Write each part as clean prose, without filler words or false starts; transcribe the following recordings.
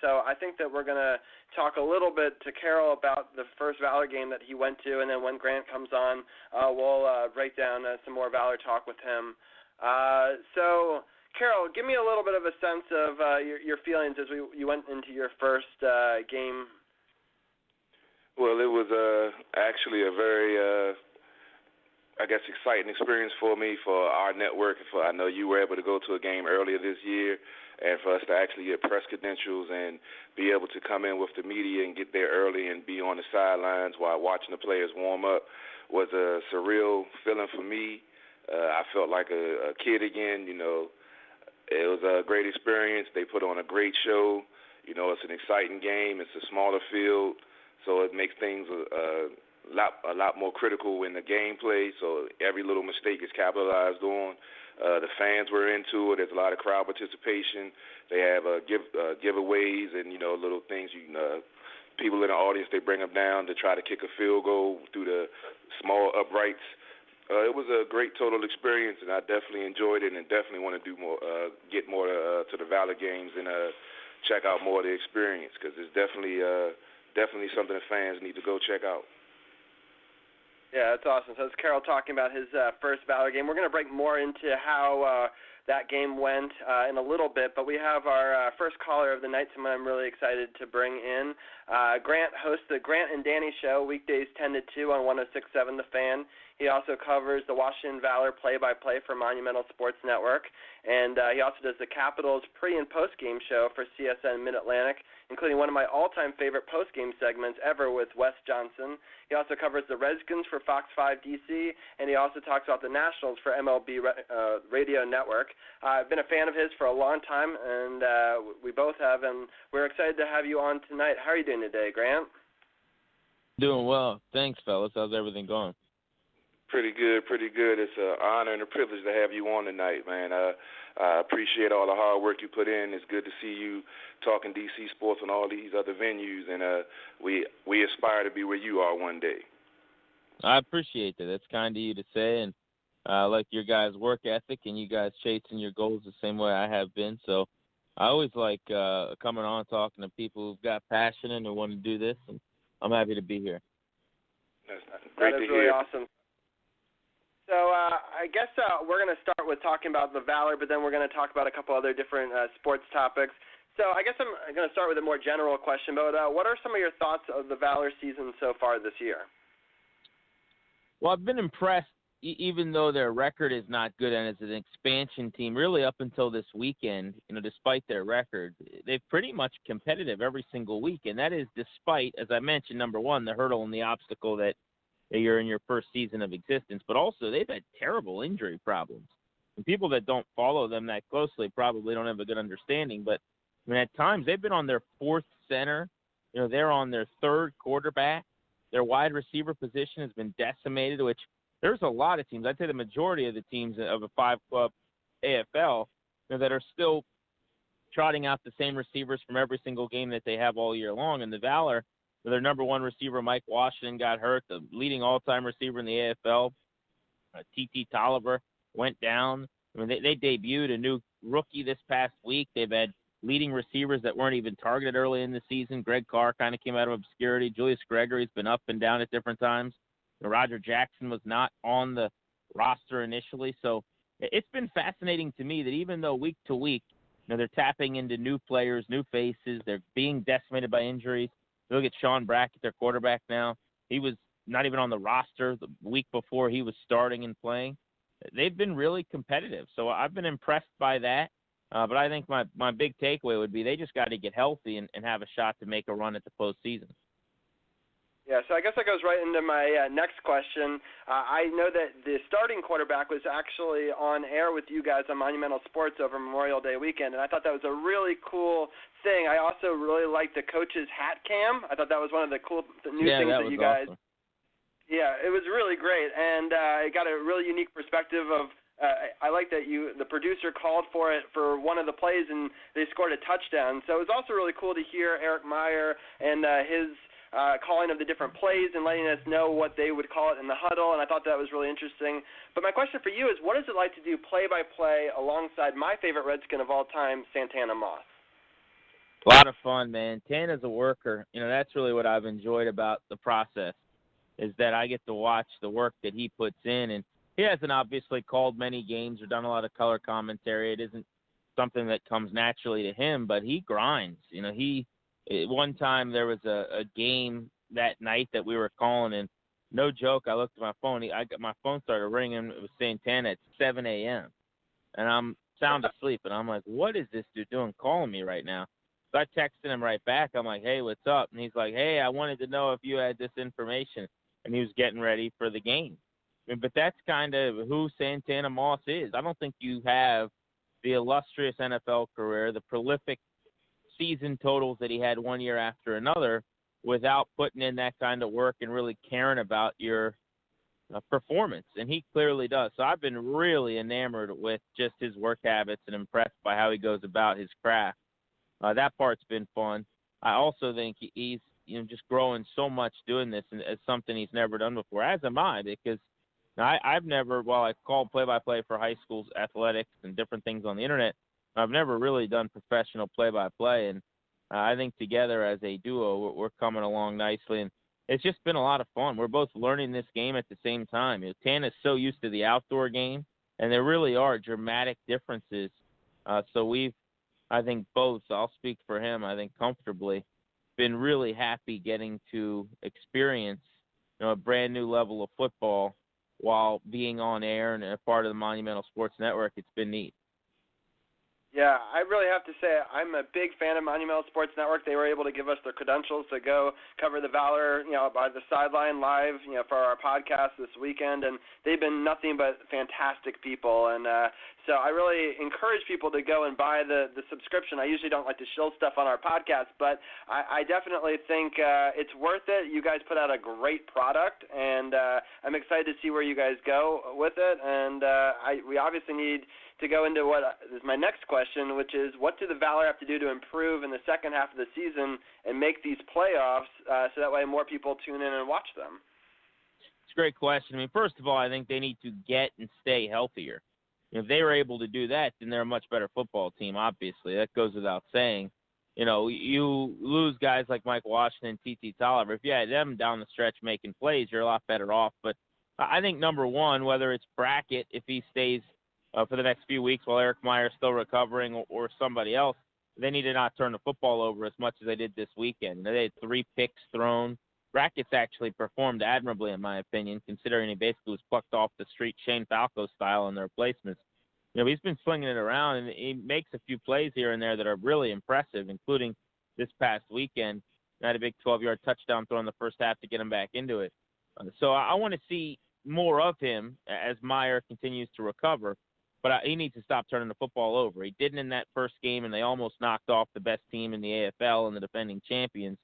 So I think that we're going to talk a little bit to Carroll about the first Valor game that he went to, and then when Grant comes on, we'll break down some more Valor talk with him. So, Carroll, give me a little bit of a sense of your feelings as you went into your first game. Well, it was actually a very exciting experience for me, for our network. I know you were able to go to a game earlier this year, and for us to actually get press credentials and be able to come in with the media and get there early and be on the sidelines while watching the players warm up was a surreal feeling for me. I felt like a kid again. It was a great experience. They put on a great show. It's an exciting game. It's a smaller field, so it makes things a lot more critical in the gameplay, so every little mistake is capitalized on. The fans were into it. There's a lot of crowd participation. They have giveaways and, little things. People in the audience, they bring them down to try to kick a field goal through the small uprights. It was a great total experience, and I definitely enjoyed it and definitely want to do more, get more to the Valor games and check out more of the experience, because it's definitely something that fans need to go check out. Yeah, that's awesome. So it's Carroll talking about his first Valor game. We're going to break more into how that game went in a little bit, but we have our first caller of the night, someone I'm really excited to bring in. Grant hosts the Grant and Danny Show, weekdays 10 to 2 on 106.7 The Fan. He also covers the Washington Valor play-by-play for Monumental Sports Network, and he also does the Capitals pre- and post-game show for CSN Mid-Atlantic, including one of my all-time favorite post-game segments ever with Wes Johnson. He also covers the Redskins for Fox 5 DC, and he also talks about the Nationals for MLB Radio Network. I've been a fan of his for a long time, and we both have, and we're excited to have you on tonight. How are you doing today, Grant? Doing well. Thanks, fellas. How's everything going? Pretty good. It's an honor and a privilege to have you on tonight, man. I appreciate all the hard work you put in. It's good to see you talking DC sports on all these other venues, and we aspire to be where you are one day. I appreciate that. That's kind of you to say, and I like your guys' work ethic and you guys chasing your goals the same way I have been. So I always like coming on talking to people who've got passion and who want to do this, and I'm happy to be here. That's great to hear. That is really awesome. So I guess we're going to start with talking about the Valor, but then we're going to talk about a couple other different sports topics. So I guess I'm going to start with a more general question, but what are some of your thoughts of the Valor season so far this year? Well, I've been impressed, even though their record is not good, and as an expansion team, really up until this weekend, despite their record, they've pretty much competitive every single week, and that is despite, as I mentioned, number one, the hurdle and the obstacle that you're in your first season of existence, but also they've had terrible injury problems. And people that don't follow them that closely probably don't have a good understanding, but at times they've been on their fourth center. They're on their third quarterback. Their wide receiver position has been decimated, which there's a lot of teams. I'd say the majority of the teams of a five-club AFL that are still trotting out the same receivers from every single game that they have all year long. And the Valor, their number one receiver, Mike Washington, got hurt. The leading all-time receiver in the AFL, T.T. Tolliver, went down. They debuted a new rookie this past week. They've had leading receivers that weren't even targeted early in the season. Greg Carr kind of came out of obscurity. Julius Gregory's been up and down at different times. Roger Jackson was not on the roster initially. So it's been fascinating to me that even though week to week, they're tapping into new players, new faces, they're being decimated by injuries. Look at Sean Brackett, their quarterback now. He was not even on the roster the week before he was starting and playing. They've been really competitive. So I've been impressed by that. But I think my big takeaway would be they just got to get healthy and have a shot to make a run at the postseason. Yeah, so I guess that goes right into my next question. I know that the starting quarterback was actually on air with you guys on Monumental Sports over Memorial Day weekend, and I thought that was a really cool thing. I also really liked the coach's hat cam. I thought that was one of the cool new things that you guys. Awesome. Yeah, it was really great, and it got a really unique perspective of. I like that the producer called for it for one of the plays, and they scored a touchdown. So it was also really cool to hear Eric Meyer and his calling of the different plays and letting us know what they would call it in the huddle, and I thought that was really interesting. But my question for you is, what is it like to do play-by-play alongside my favorite Redskin of all time, Santana Moss? A lot of fun, man. Tana's a worker. That's really what I've enjoyed about the process, is that I get to watch the work that he puts in. And he hasn't obviously called many games or done a lot of color commentary. It isn't something that comes naturally to him, but he grinds. One time there was a game that night that we were calling, and no joke, I looked at my phone. My phone started ringing. It was saying Tana at 7 a.m. And I'm sound asleep, and I'm like, what is this dude doing calling me right now? So I texted him right back. I'm like, hey, what's up? And he's like, hey, I wanted to know if you had this information. And he was getting ready for the game. But that's kind of who Santana Moss is. I don't think you have the illustrious NFL career, the prolific season totals that he had one year after another, without putting in that kind of work and really caring about your performance. And he clearly does. So I've been really enamored with just his work habits and impressed by how he goes about his craft. That part's been fun. I also think he's just growing so much doing this as something he's never done before, as am I, because I've never, while I called play-by-play for high school athletics and different things on the internet, I've never really done professional play-by-play. And I think together as a duo, we're coming along nicely. And it's just been a lot of fun. We're both learning this game at the same time. Tana's so used to the outdoor game, and there really are dramatic differences. So we've, I think both, I'll speak for him, I think comfortably, been really happy getting to experience a brand new level of football while being on air and a part of the Monumental Sports Network. It's been neat. Yeah, I really have to say I'm a big fan of Monumental Sports Network. They were able to give us their credentials to go cover the Valor, by the sideline live, for our podcast this weekend, and they've been nothing but fantastic people. And so I really encourage people to go and buy the subscription. I usually don't like to shill stuff on our podcast, but I definitely think it's worth it. You guys put out a great product, and I'm excited to see where you guys go with it. And we obviously need to go into what is my next question, which is what do the Valor have to do to improve in the second half of the season and make these playoffs so that way more people tune in and watch them? It's a great question. I mean, first of all, I think they need to get and stay healthier. If they were able to do that, then they're a much better football team, obviously. That goes without saying. You lose guys like Mike Washington, T.T. Tolliver. If you had them down the stretch making plays, you're a lot better off. But I think, number one, whether it's Brackett, if he stays for the next few weeks while Eric Meyer's still recovering, or somebody else, they need to not turn the football over as much as they did this weekend. They had 3 picks thrown. Brackett's actually performed admirably, in my opinion, considering he basically was plucked off the street Shane Falco style in the replacements. He's been slinging it around, and he makes a few plays here and there that are really impressive, including this past weekend. He had a big 12-yard touchdown throw in the first half to get him back into it. So I want to see more of him as Meyer continues to recover. But he needs to stop turning the football over. He didn't in that first game, and they almost knocked off the best team in the AFL and the defending champions.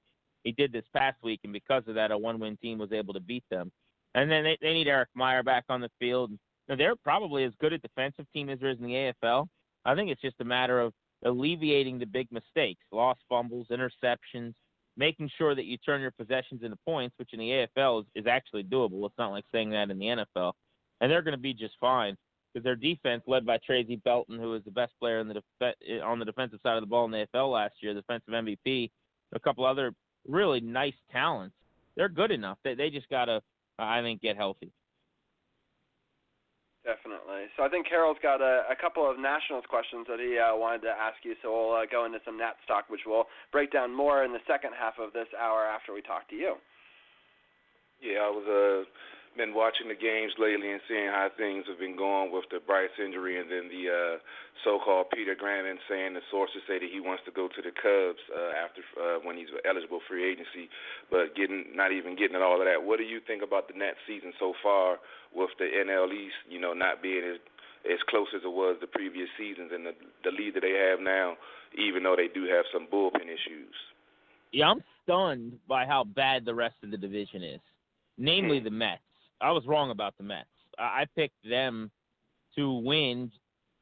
He did this past week, and because of that, a one-win team was able to beat them. And then they need Eric Meyer back on the field. They're probably as good a defensive team as there is in the AFL. I think it's just a matter of alleviating the big mistakes, lost fumbles, interceptions, making sure that you turn your possessions into points, which in the AFL is actually doable. It's not like saying that in the NFL. And they're going to be just fine, because their defense, led by Tracy Belton, who was the best player on the defensive side of the ball in the AFL last year, the defensive MVP, a couple other really nice talents, they're good enough. They just got to, I think, get healthy. Definitely. So I think Carol's got a couple of Nationals questions that he wanted to ask you, so we'll go into some Nats talk, which we'll break down more in the second half of this hour after we talk to you. Yeah, I was been watching the games lately and seeing how things have been going with the Bryce injury, and then the so-called Peter Grannon saying the sources say that he wants to go to the Cubs after when he's eligible free agency, but not even getting at all of that. What do you think about the Nats season so far with the NL East, not being as close as it was the previous seasons, and the lead that they have now, even though they do have some bullpen issues? Yeah, I'm stunned by how bad the rest of the division is, namely the Mets. I was wrong about the Mets. I picked them to win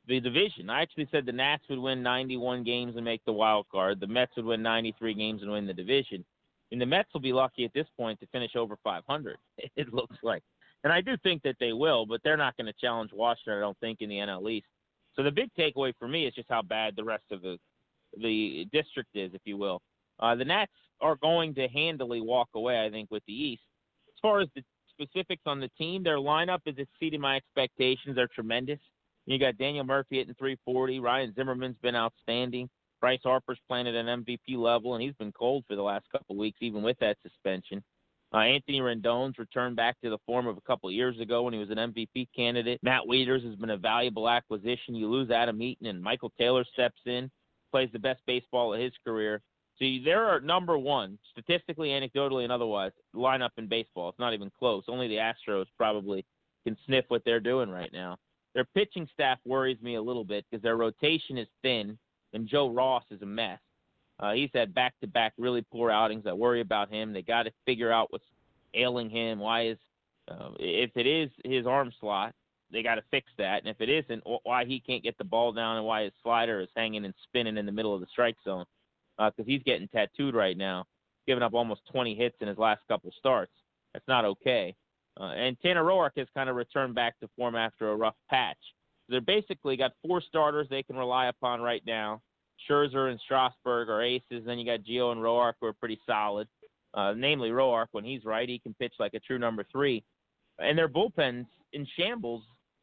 the division. I actually said the Nats would win 91 games and make the wild card. The Mets would win 93 games and win the division. And the Mets will be lucky at this point to finish over 500, it looks like. And I do think that they will, but they're not going to challenge Washington, I don't think, in the NL East. So the big takeaway for me is just how bad the rest of the the district is, if you will. The Nats are going to handily walk away, I think, with the East. As far as the specifics on the team, their lineup is exceeding my expectations. They're tremendous. You got Daniel Murphy hitting 340. Ryan Zimmerman's been outstanding. Bryce Harper's playing at an MVP level, and he's been cold for the last couple of weeks, even with that suspension. Anthony Rendon's returned back to the form of a couple of years ago when he was an MVP candidate. Matt Wieters has been a valuable acquisition. You lose Adam Eaton, and Michael Taylor steps in, plays the best baseball of his career. So they're our number one, statistically, anecdotally, and otherwise, lineup in baseball. It's not even close. Only the Astros probably can sniff what they're doing right now. Their pitching staff worries me a little bit because their rotation is thin, and Joe Ross is a mess. He's had back-to-back really poor outings. I worry about him. They got to figure out what's ailing him. If it is his arm slot, they got to fix that. And if it isn't, why he can't get the ball down and why his slider is hanging and spinning in the middle of the strike zone. Because he's getting tattooed right now, giving up almost 20 hits in his last couple starts. That's not okay. And Tanner Roark has kind of returned back to form after a rough patch. So they're basically got four starters they can rely upon right now. Scherzer and Strasburg are aces. Then you got Gio and Roark, who are pretty solid. Namely, Roark, when he's right, he can pitch like a true number three. And their bullpen's in shambles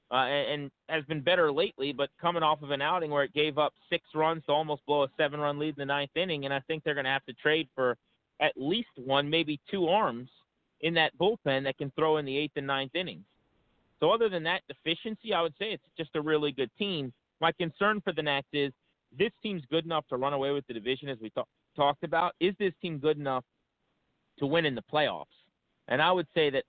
and has been better lately, but coming off of an outing where it gave up 6 runs to almost blow a 7-run lead in the ninth inning, and I think they're going to have to trade for at least one, maybe 2 arms in that bullpen that can throw in the 8th and ninth innings. So other than that deficiency, I would say it's just a really good team. My concern for the Nats is this team's good enough to run away with the division, as we talked about. Is this team good enough to win in the playoffs? And I would say that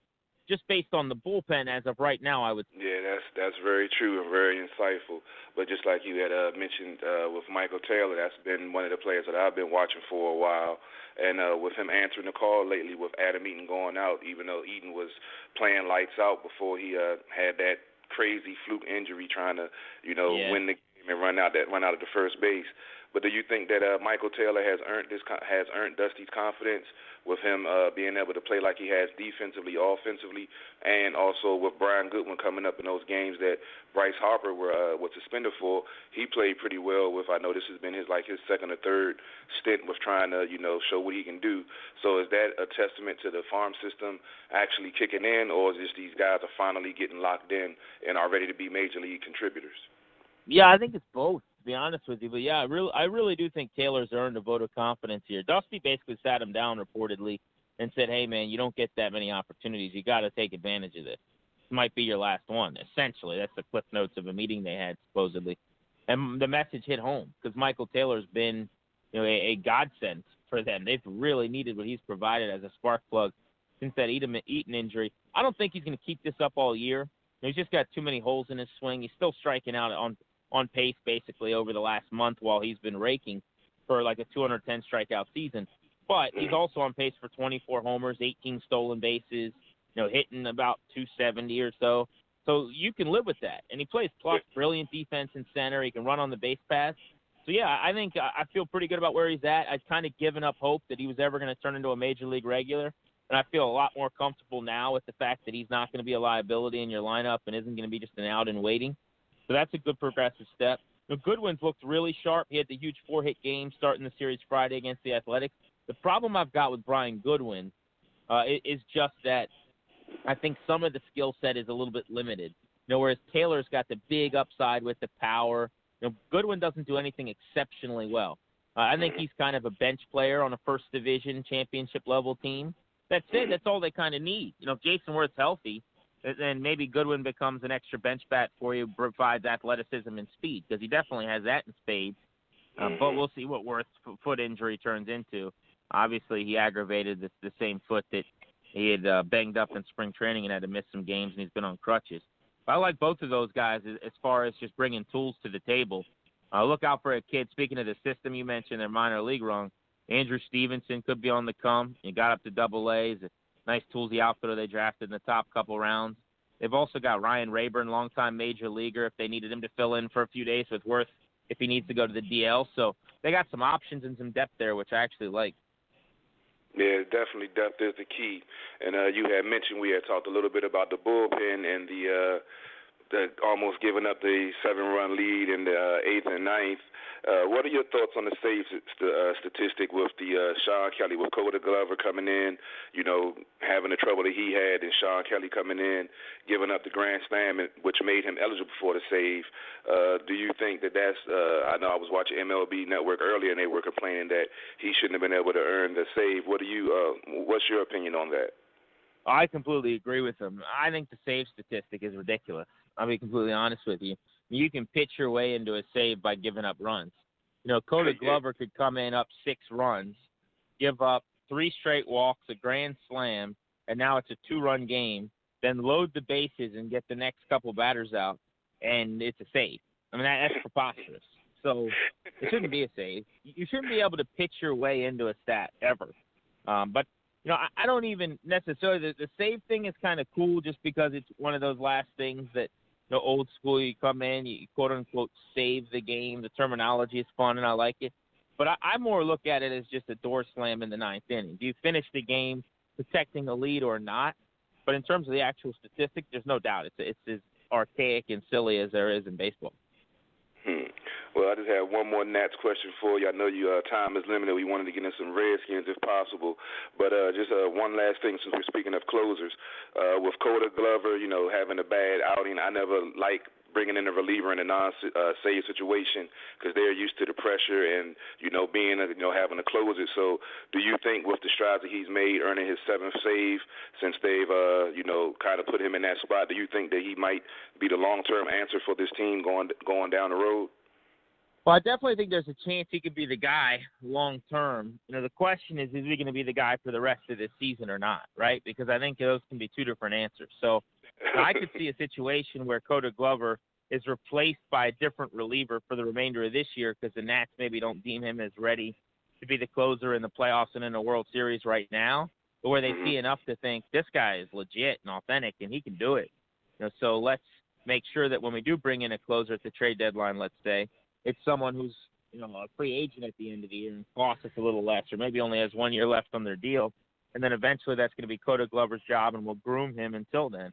just based on the bullpen as of right now, I would. Yeah, that's very true and very insightful. But just like you had mentioned with Michael Taylor, that's been one of the players that I've been watching for a while. And with him answering the call lately with Adam Eaton going out, even though Eaton was playing lights out before he had that crazy fluke injury trying to, win the game and run out of the first base. But do you think that Michael Taylor has earned Dusty's confidence with him being able to play like he has defensively, offensively, and also with Brian Goodwin coming up in those games that Bryce Harper was suspended for? He played pretty well with. I know this has been his second or third stint with trying to show what he can do. So is that a testament to the farm system actually kicking in, or is it these guys are finally getting locked in and are ready to be major league contributors? Yeah, I think it's both, to be honest with you. But, yeah, I really do think Taylor's earned a vote of confidence here. Dusty basically sat him down reportedly and said, hey, man, you don't get that many opportunities. You got to take advantage of this. This might be your last one, essentially. That's the clip notes of a meeting they had, supposedly. And the message hit home because Michael Taylor's been a godsend for them. They've really needed what he's provided as a spark plug since that Eaton injury. I don't think he's going to keep this up all year. He's just got too many holes in his swing. He's still striking out on pace basically over the last month while he's been raking for like a 210 strikeout season. But he's also on pace for 24 homers, 18 stolen bases, hitting about 270 or so. So you can live with that. And he plays plus brilliant defense in center. He can run on the base pass. So, yeah, I think I feel pretty good about where he's at. I'd kind of given up hope that he was ever going to turn into a major league regular. And I feel a lot more comfortable now with the fact that he's not going to be a liability in your lineup and isn't going to be just an out and waiting. So that's a good progressive step. Goodwin's looked really sharp. He had the huge 4-hit game starting the series Friday against the Athletics. The problem I've got with Brian Goodwin is just that I think some of the skill set is a little bit limited. Whereas Taylor's got the big upside with the power. Goodwin doesn't do anything exceptionally well. I think he's kind of a bench player on a first division championship level team. That's it. That's all they kind of need. If Jason Worth's healthy, then maybe Goodwin becomes an extra bench bat for you, provides athleticism and speed, because he definitely has that in spades. But we'll see what Worth's foot injury turns into. Obviously, he aggravated the same foot that he had banged up in spring training and had to miss some games, and he's been on crutches. But I like both of those guys as far as just bringing tools to the table. Look out for a kid. Speaking of the system you mentioned, their minor league run, Andrew Stevenson could be on the come. He got up to Double-A. He's a nice toolsy outfitter they drafted in the top couple rounds. They've also got Ryan Rayburn, longtime major leaguer, if they needed him to fill in for a few days with Worth if he needs to go to the DL. So they got some options and some depth there, which I actually like. Yeah, definitely depth is the key. And you had mentioned we had talked a little bit about the bullpen and the almost giving up the 7-run lead in the 8th and 9th. What are your thoughts on the save statistic with the Sean Kelly, with Coda Glover coming in, having the trouble that he had, and Sean Kelly coming in, giving up the grand slam, which made him eligible for the save? Do you think that's I know I was watching MLB Network earlier, and they were complaining that he shouldn't have been able to earn the save. What's your opinion on that? I completely agree with him. I think the save statistic is ridiculous. I'll be completely honest with you. You can pitch your way into a save by giving up runs. Coda Glover could come in up 6 runs, give up 3 straight walks, a grand slam, and now it's a 2-run game, then load the bases and get the next couple batters out, and it's a save. I mean, that's preposterous. So it shouldn't be a save. You shouldn't be able to pitch your way into a stat ever. But I don't even necessarily – the save thing is kind of cool just because it's one of those last things that, old school, you come in, you quote-unquote save the game. The terminology is fun, and I like it. But I more look at it as just a door slam in the 9th inning. Do you finish the game protecting a lead or not? But in terms of the actual statistic, there's no doubt it's as archaic and silly as there is in baseball. Well, I just have one more Nats question for you. I know your time is limited. We wanted to get in some Redskins if possible. But just one last thing, since we're speaking of closers. With Coda Glover, having a bad outing, I never like bringing in a reliever in a non-save situation because they're used to the pressure and, having to close it. So do you think with the strides that he's made, earning his 7th save, since they've, kind of put him in that spot, do you think that he might be the long-term answer for this team going down the road? Well, I definitely think there's a chance he could be the guy long term. The question is he going to be the guy for the rest of this season or not, right? Because I think those can be 2 different answers. So I could see a situation where Coda Glover is replaced by a different reliever for the remainder of this year because the Nats maybe don't deem him as ready to be the closer in the playoffs and in the World Series right now, but where they see enough to think this guy is legit and authentic and he can do it. So let's make sure that when we do bring in a closer at the trade deadline, let's say, it's someone who's, a free agent at the end of the year and costs us a little less, or maybe only has 1 year left on their deal. And then eventually that's going to be Coda Glover's job, and we'll groom him until then.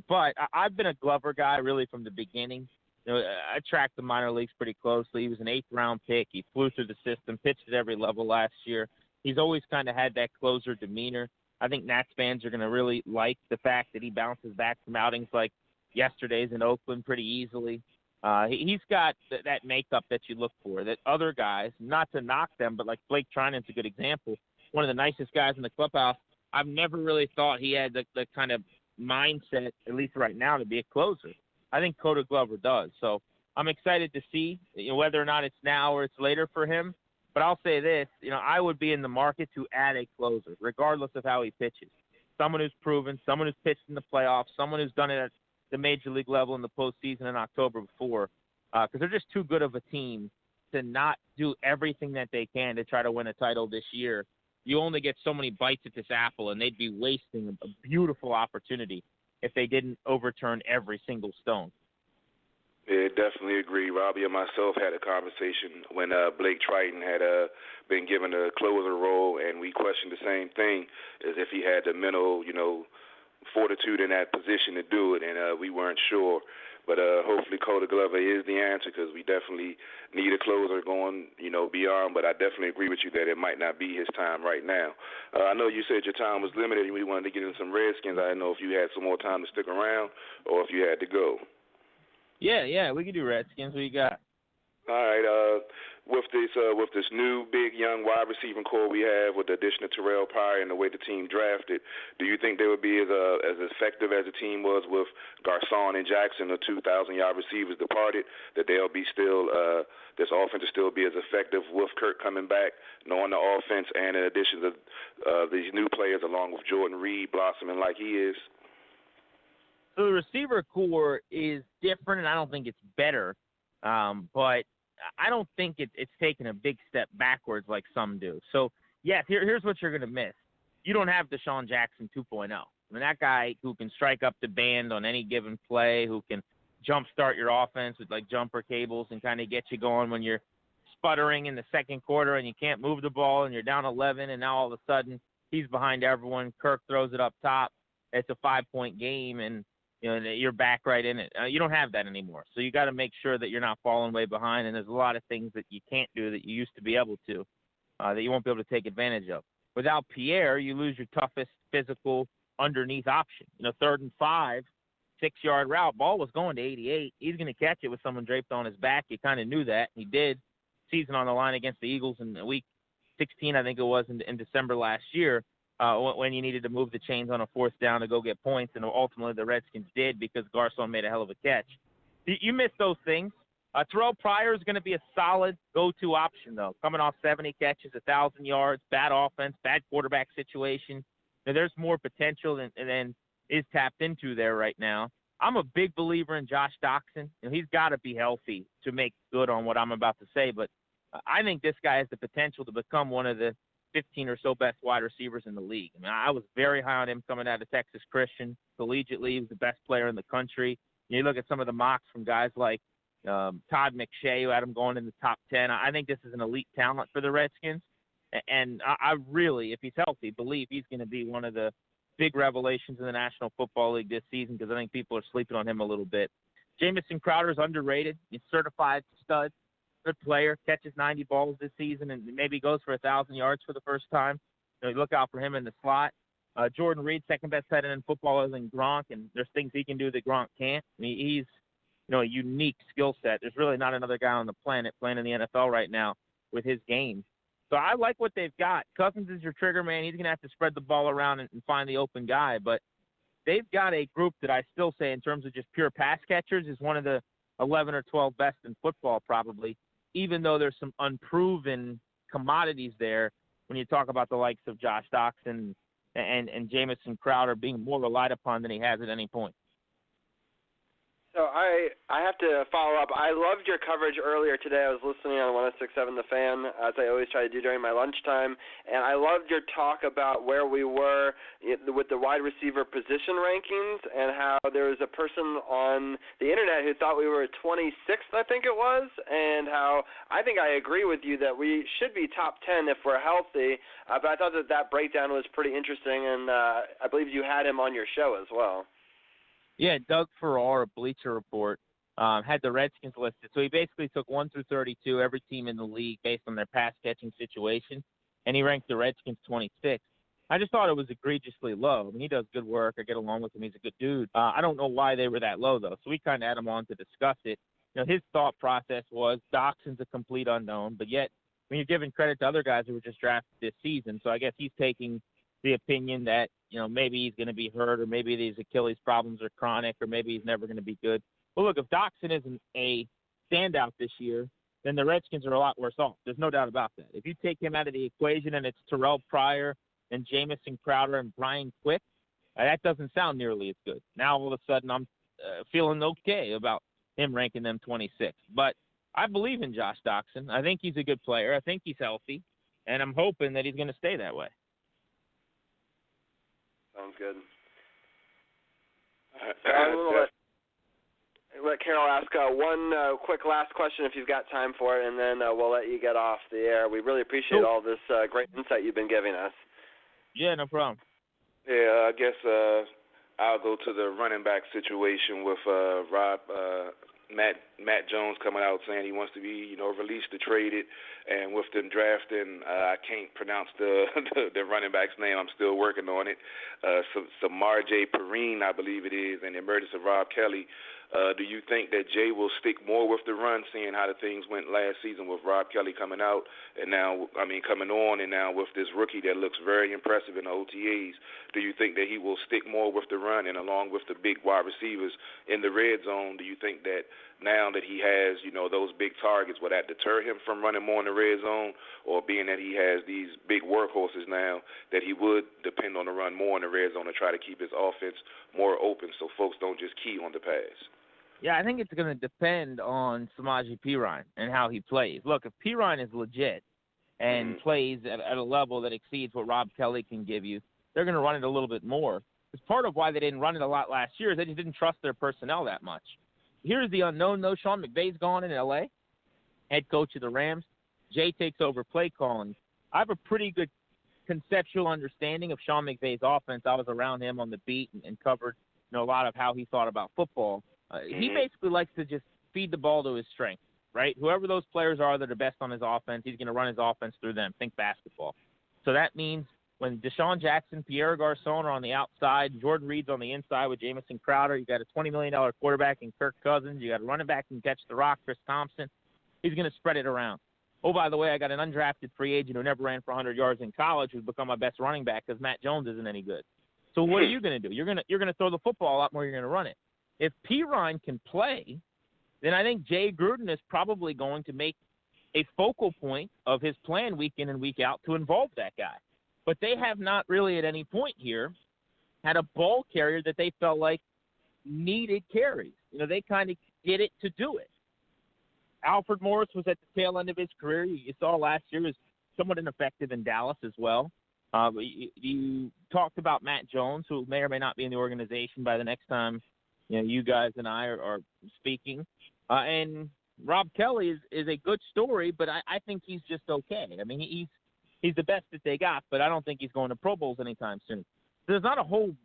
But I've been a Glover guy really from the beginning. I tracked the minor leagues pretty closely. He was an 8th-round pick. He flew through the system, pitched at every level last year. He's always kind of had that closer demeanor. I think Nats fans are going to really like the fact that he bounces back from outings like yesterday's in Oakland pretty easily. He's got that makeup that you look for, that other guys, not to knock them, but like Blake Trinan's a good example, one of the nicest guys in the clubhouse. I've never really thought he had the kind of mindset, at least right now, to be a closer. I think Coda Glover does. So I'm excited to see whether or not it's now or it's later for him. But I'll say this, I would be in the market to add a closer, regardless of how he pitches. Someone who's proven, someone who's pitched in the playoffs, someone who's done it at the major league level in the postseason in October before, because they're just too good of a team to not do everything that they can to try to win a title this year. You only get so many bites at this apple, and they'd be wasting a beautiful opportunity if they didn't overturn every single stone. Yeah, definitely agree. Robbie and myself had a conversation when Blake Triton had been given a closer role, and we questioned the same thing, as if he had the mental, fortitude in that position to do it, and we weren't sure. But hopefully Coda Glover is the answer, because we definitely need a closer going, beyond. But I definitely agree with you that it might not be his time right now. I know you said your time was limited and we wanted to get in some Redskins. I didn't know if you had some more time to stick around or if you had to go. Yeah, we can do Redskins. What you got? All right. With this new big young wide receiving core we have, with the addition of Terrell Pryor and the way the team drafted, do you think they would be as effective as the team was with Garcon and Jackson, the 2,000-yard receivers departed, that they'll be still this offense will still be as effective with Kirk coming back, knowing the offense, and in addition to these new players along with Jordan Reed blossoming like he is? So the receiver core is different, and I don't think it's better, but I don't think it's taken a big step backwards like some do. So, yes, here's what you're going to miss. You don't have Deshaun Jackson 2.0. I mean, that guy who can strike up the band on any given play, who can jumpstart your offense with, like, jumper cables and kind of get you going when you're sputtering in the second quarter and you can't move the ball and you're down 11, and now all of a sudden he's behind everyone. Kirk throws it up top. It's a 5-point game, and you're back right in it. You don't have that anymore. So you got to make sure that you're not falling way behind. And there's a lot of things that you can't do that you used to be able to, that you won't be able to take advantage of. Without Pierre, you lose your toughest physical underneath option. 3rd and 5, 6-yard route. Ball was going to 88. He's going to catch it with someone draped on his back. You kind of knew that. He did. Season on the line against the Eagles in week 16, I think it was, in December last year, when you needed to move the chains on a 4th down to go get points, and ultimately the Redskins did because Garcon made a hell of a catch. You miss those things. Terrell Pryor is going to be a solid go-to option, though, coming off 70 catches, 1,000 yards, bad offense, bad quarterback situation. There's more potential than is tapped into there right now. I'm a big believer in Josh Doxson. He's got to be healthy to make good on what I'm about to say, but I think this guy has the potential to become one of the 15 or so best wide receivers in the league. I was very high on him coming out of Texas Christian. Collegiately, he was the best player in the country. You look at some of the mocks from guys like Todd McShay, who had him going in the top 10. I think this is an elite talent for the Redskins. And I really, if he's healthy, believe he's going to be one of the big revelations in the National Football League this season because I think people are sleeping on him a little bit. Jamison Crowder is underrated. He's certified stud, good player, catches 90 balls this season and maybe goes for 1,000 yards for the first time. Look out for him in the slot. Jordan Reed, second best tight end in football other than Gronk, and there's things he can do that Gronk can't. He's a unique skill set. There's really not another guy on the planet playing in the NFL right now with his game. So I like what they've got. Cousins is your trigger man. He's going to have to spread the ball around and find the open guy. But they've got a group that I still say in terms of just pure pass catchers is one of the 11 or 12 best in football probably, even though there's some unproven commodities there when you talk about the likes of Josh Doxson and Jamison Crowder being more relied upon than he has at any point. So I have to follow up. I loved your coverage earlier today. I was listening on 106.7 The Fan, as I always try to do during my lunchtime, and I loved your talk about where we were with the wide receiver position rankings and how there was a person on the internet who thought we were 26th, I think it was, and how I think I agree with you that we should be top 10 if we're healthy, but I thought that breakdown was pretty interesting, and I believe you had him on your show as well. Yeah, Doug Farrar of Bleacher Report had the Redskins listed. So he basically took 1 through 32, every team in the league, based on their pass-catching situation, and he ranked the Redskins 26th. I just thought it was egregiously low. He does good work. I get along with him. He's a good dude. I don't know why they were that low, though, so we kind of had him on to discuss it. His thought process was Doxson's a complete unknown, but yet when you're giving credit to other guys who were just drafted this season, so I guess he's taking the opinion that, maybe he's going to be hurt or maybe these Achilles problems are chronic or maybe he's never going to be good. Well, look, if Doxson isn't a standout this year, then the Redskins are a lot worse off. There's no doubt about that. If you take him out of the equation and it's Terrell Pryor and Jamison Crowder and Brian Quick, that doesn't sound nearly as good. Now all of a sudden I'm feeling okay about him ranking them 26th. But I believe in Josh Doxson. I think he's a good player. I think he's healthy, and I'm hoping that he's going to stay that way. Sounds good. I'm going to let Carol ask one quick last question if you've got time for it, and then we'll let you get off the air. We really appreciate all this great insight you've been giving us. Yeah, no problem. Yeah, I guess I'll go to the running back situation with Matt Jones coming out saying he wants to be, released or traded, and with them drafting, I can't pronounce the running back's name. I'm still working on it. Samarjay Perine, I believe it is, and the emergence of Rob Kelly. Do you think that Jay will stick more with the run, seeing how the things went last season with Rob Kelly coming out and now, coming on, and now with this rookie that looks very impressive in the OTAs? Do you think that he will stick more with the run, and along with the big wide receivers in the red zone, do you think that now that he has, those big targets, will that deter him from running more in the red zone, or being that he has these big workhorses now, that he would depend on the run more in the red zone to try to keep his offense more open so folks don't just key on the pass? Yeah, I think it's going to depend on Samaje Perine and how he plays. Look, if Perine is legit and plays at a level that exceeds what Rob Kelly can give you, they're going to run it a little bit more. Because part of why they didn't run it a lot last year is they just didn't trust their personnel that much. Here's the unknown, though. Sean McVay's gone in L.A., head coach of the Rams. Jay takes over play calling. I have a pretty good conceptual understanding of Sean McVay's offense. I was around him on the beat and covered a lot of how he thought about football. He basically likes to just feed the ball to his strength, right? Whoever those players are that are best on his offense, he's going to run his offense through them. Think basketball. So that means when Deshaun Jackson, Pierre Garçon are on the outside, Jordan Reed's on the inside with Jamison Crowder, you got a $20 million quarterback in Kirk Cousins, you got a running back who can catch the rock, Chris Thompson. He's going to spread it around. Oh, by the way, I got an undrafted free agent who never ran for 100 yards in college who's become my best running back because Matt Jones isn't any good. So what are you going to do? You're going to throw the football a lot more. You're going to run it. If Perine can play, then I think Jay Gruden is probably going to make a focal point of his plan week in and week out to involve that guy. But they have not really at any point here had a ball carrier that they felt like needed carries. They kind of did it to do it. Alfred Morris was at the tail end of his career. You saw last year was somewhat ineffective in Dallas as well. You talked about Matt Jones, who may or may not be in the organization by the next time you guys and I are speaking. And Rob Kelly is a good story, but I think he's just okay. I mean, he's the best that they got, but I don't think he's going to Pro Bowls anytime soon. There's not a whole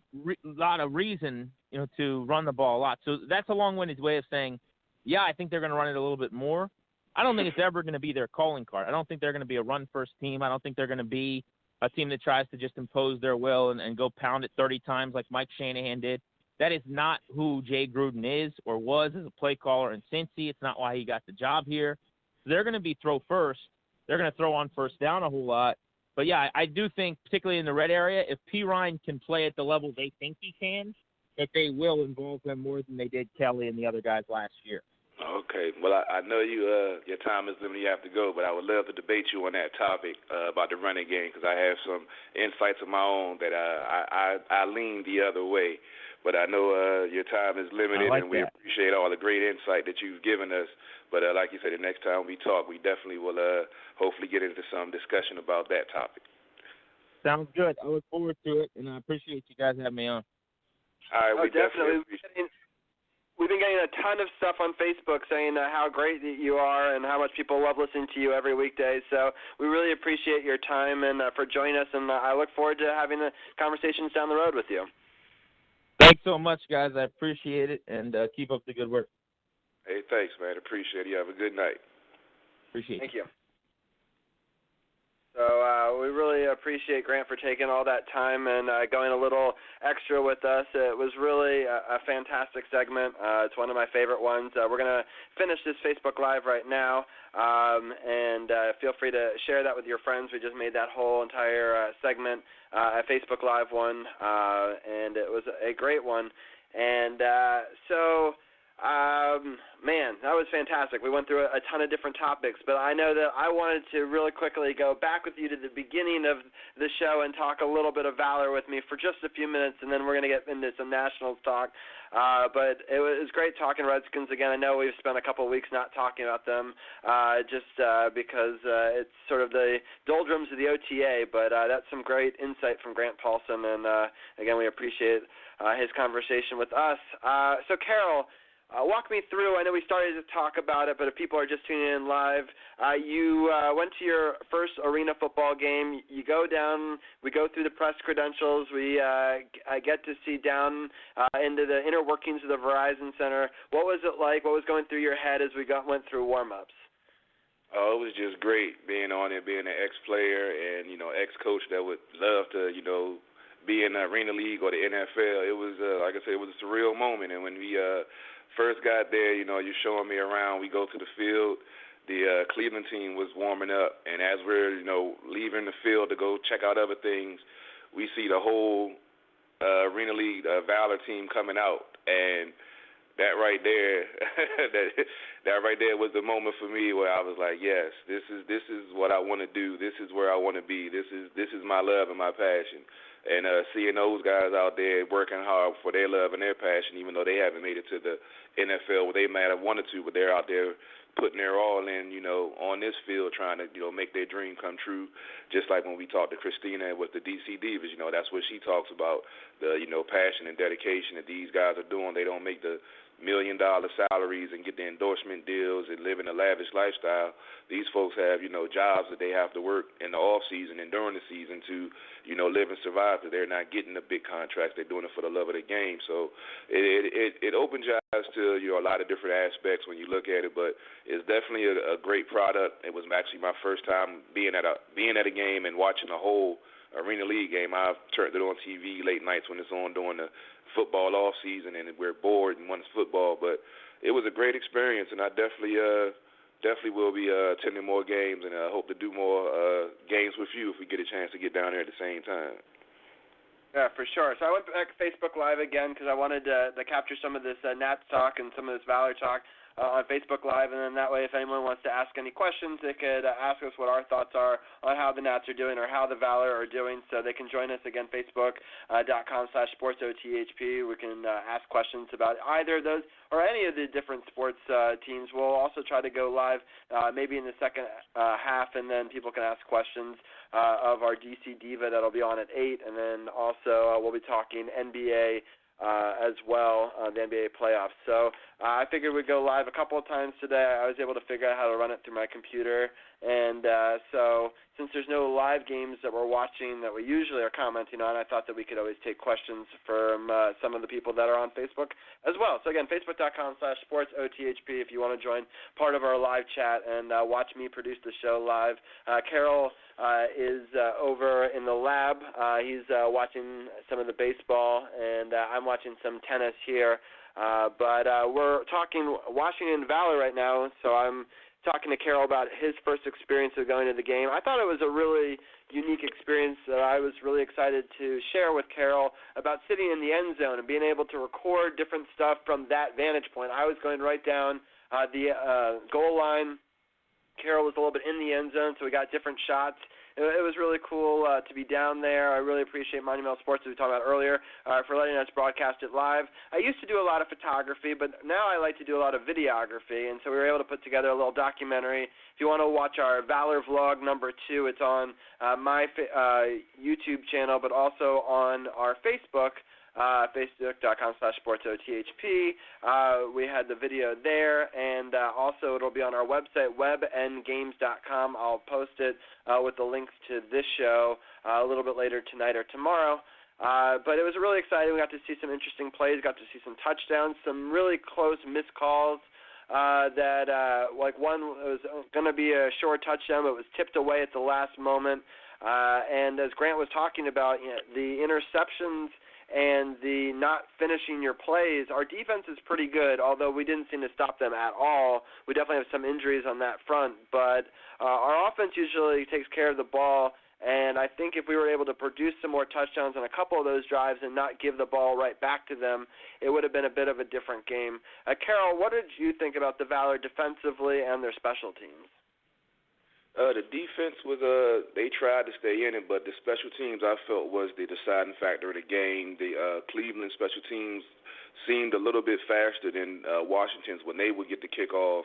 lot of reason to run the ball a lot. So that's a long-winded way of saying, yeah, I think they're going to run it a little bit more. I don't think it's ever going to be their calling card. I don't think they're going to be a run-first team. I don't think they're going to be a team that tries to just impose their will and go pound it 30 times like Mike Shanahan did. That is not who Jay Gruden is or was as a play caller in Cincy. It's not why he got the job here. So they're going to be throw first. They're going to throw on first down a whole lot. But, yeah, I do think, particularly in the red area, if Perine can play at the level they think he can, that they will involve him more than they did Kelly and the other guys last year. Okay. Well, I know your time is limited. You have to go, but I would love to debate you on that topic about the running game because I have some insights of my own that I lean the other way. But I know your time is limited, and we appreciate all the great insight that you've given us. But like you said, the next time we talk, we definitely will hopefully get into some discussion about that topic. Sounds good. I look forward to it, and I appreciate you guys having me on. All right, we definitely We've been getting a ton of stuff on Facebook saying how great that you are and how much people love listening to you every weekday. So we really appreciate your time and for joining us, and I look forward to having the conversations down the road with you. Thanks so much, guys. I appreciate it, and keep up the good work. Hey, thanks, man. Appreciate it. You have a good night. Appreciate it. Thank you. So we really appreciate Grant for taking all that time and going a little extra with us. It was really a fantastic segment. It's one of my favorite ones. We're going to finish this Facebook Live right now, and feel free to share that with your friends. We just made that whole entire segment a Facebook Live one, and it was a great one. And man, that was fantastic. We went through a ton of different topics, but I know that I wanted to really quickly go back with you to the beginning of the show and talk a little bit of Valor with me for just a few minutes, and then we're going to get into some Nationals talk. But it was great talking Redskins again. I know we've spent a couple of weeks not talking about them just because it's sort of the doldrums of the OTA, but that's some great insight from Grant Paulson, and again, we appreciate his conversation with us. So, Carol, walk me through. I know we started to talk about it, but if people are just tuning in live, you went to your first arena football game. You go down. We go through the press credentials. We get to see down into the inner workings of the Verizon Center. What was it like? What was going through your head as we went through warm-ups? Oh, it was just great being on it, being an ex-player and, ex-coach that would love to, be in the Arena League or the NFL. It was, like I said, it was a surreal moment. And when we first got there, you're showing me around. We go to the field. The Cleveland team was warming up, and as we're leaving the field to go check out other things, we see the whole Arena League Valor team coming out, and that right there, that right there was the moment for me where I was like, yes, this is what I want to do. This is where I want to be. This is my love and my passion. And seeing those guys out there working hard for their love and their passion, even though they haven't made it to the NFL where they might have wanted to, but they're out there putting their all in, on this field trying to, make their dream come true. Just like when we talked to Christina with the DC Divas, that's what she talks about, the, passion and dedication that these guys are doing. They don't make the million-dollar salaries and get the endorsement deals and live in a lavish lifestyle. These folks have, jobs that they have to work in the off season and during the season to, live and survive. Because they're not getting the big contracts; they're doing it for the love of the game. So it opens your eyes to a lot of different aspects when you look at it. But it's definitely a great product. It was actually my first time being at a game and watching a whole Arena League game. I've turned it on TV late nights when it's on during the football off season and we're bored and want football. But it was a great experience, and I definitely will be attending more games, and I hope to do more games with you if we get a chance to get down there at the same time. Yeah, for sure. So I went back to Facebook Live again because I wanted to capture some of this Nats talk and some of this Valor talk on Facebook Live, and then that way if anyone wants to ask any questions, they could ask us what our thoughts are on how the Nats are doing or how the Valor are doing. So they can join us again, facebook.com/sportsothp. We can ask questions about either of those or any of the different sports teams. We'll also try to go live maybe in the second half, and then people can ask questions of our DC Diva that'll be on at 8, and then also we'll be talking NBA as well, the NBA playoffs. So I figured we'd go live a couple of times today. I was able to figure out how to run it through my computer, and so since there's no live games that we're watching that we usually are commenting on, I thought that we could always take questions from some of the people that are on Facebook as well. So again, facebook.com/sportsothp if you want to join part of our live chat and watch me produce the show live. Carol is over in the lab. He's watching some of the baseball, and I'm watching some tennis here. But we're talking Washington Valor right now, so I'm talking to Carol about his first experience of going to the game. I thought it was a really unique experience that I was really excited to share with Carol about sitting in the end zone and being able to record different stuff from that vantage point. I was going right down the goal line. Carol was a little bit in the end zone, so we got different shots. It was really cool to be down there. I really appreciate Monumental Sports, as we talked about earlier, for letting us broadcast it live. I used to do a lot of photography, but now I like to do a lot of videography, and so we were able to put together a little documentary. If you want to watch our Valor Vlog number 2, it's on my YouTube channel, but also on our Facebook, facebook.com/sportsothp. We had the video there, and also it'll be on our website, webngames.com. I'll post it with the links to this show a little bit later tonight or tomorrow. But it was really exciting. We got to see some interesting plays, got to see some touchdowns, some really close missed calls. Like one was going to be a short touchdown, but was tipped away at the last moment. And as Grant was talking about, the interceptions and the not finishing your plays, our defense is pretty good, although we didn't seem to stop them at all. We definitely have some injuries on that front, but our offense usually takes care of the ball, and I think if we were able to produce some more touchdowns on a couple of those drives and not give the ball right back to them, it would have been a bit of a different game. Carol, what did you think about the Valor defensively and their special teams? The defense was they tried to stay in it, but the special teams I felt was the deciding factor of the game. The Cleveland special teams seemed a little bit faster than Washington's. When they would get the kickoff,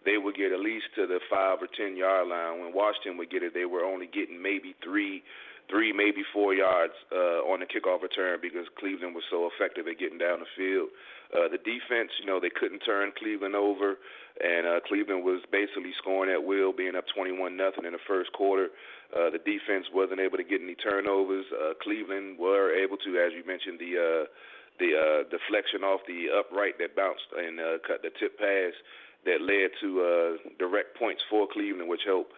they would get at least to the 5 or 10 yard line. When Washington would get it, they were only getting maybe 3, maybe 4 yards on the kickoff return because Cleveland was so effective at getting down the field. The defense, they couldn't turn Cleveland over, and Cleveland was basically scoring at will, being up 21-0 in the first quarter. The defense wasn't able to get any turnovers. Cleveland were able to, as you mentioned, the deflection off the upright that bounced and cut the tip pass that led to direct points for Cleveland, which helped,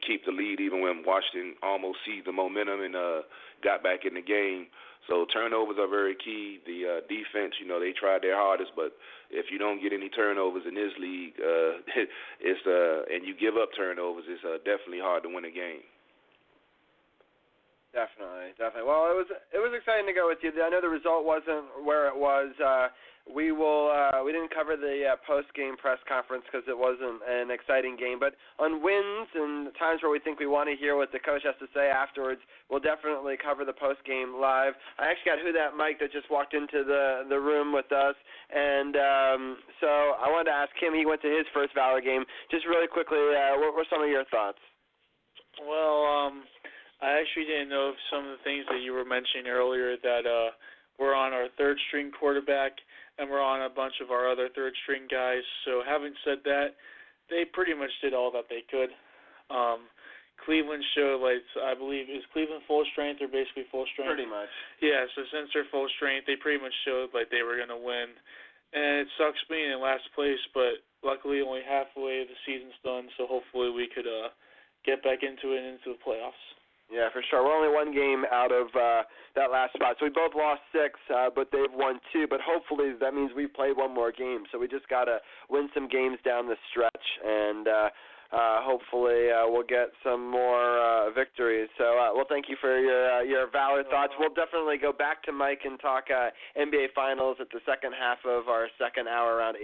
keep the lead even when Washington almost seized the momentum and got back in the game. So turnovers are very key. The defense, they tried their hardest, but if you don't get any turnovers in this league, and you give up turnovers, it's definitely hard to win a game. Definitely. Well, it was exciting to go with you. I know the result wasn't where it was. We didn't cover the post-game press conference because it wasn't an exciting game. But on wins and times where we think we want to hear what the coach has to say afterwards, we'll definitely cover the post-game live. I actually got Who That Mike that just walked into the room with us, and so I wanted to ask him. He went to his first Valor game. Just really quickly, what were some of your thoughts? Well, I actually didn't know of some of the things that you were mentioning earlier that we're on our third-string quarterback. and we're on a bunch of our other third-string guys. So having said that, they pretty much did all that they could. Cleveland showed, like, I believe, is Cleveland full strength or basically full strength? Pretty much. Yeah, so since they're full strength, they pretty much showed like they were going to win. And it sucks being in last place, but luckily only halfway the season's done, so hopefully we could get back into it and into the playoffs. Yeah, for sure. We're only one game out of that last spot. So we both lost 6, but they've won 2. But hopefully that means we've played one more game. So we just got to win some games down the stretch, and hopefully we'll get some more victories. So, well, thank you for your Valor thoughts. We'll definitely go back to Mike and talk NBA Finals at the second half of our second hour around 8.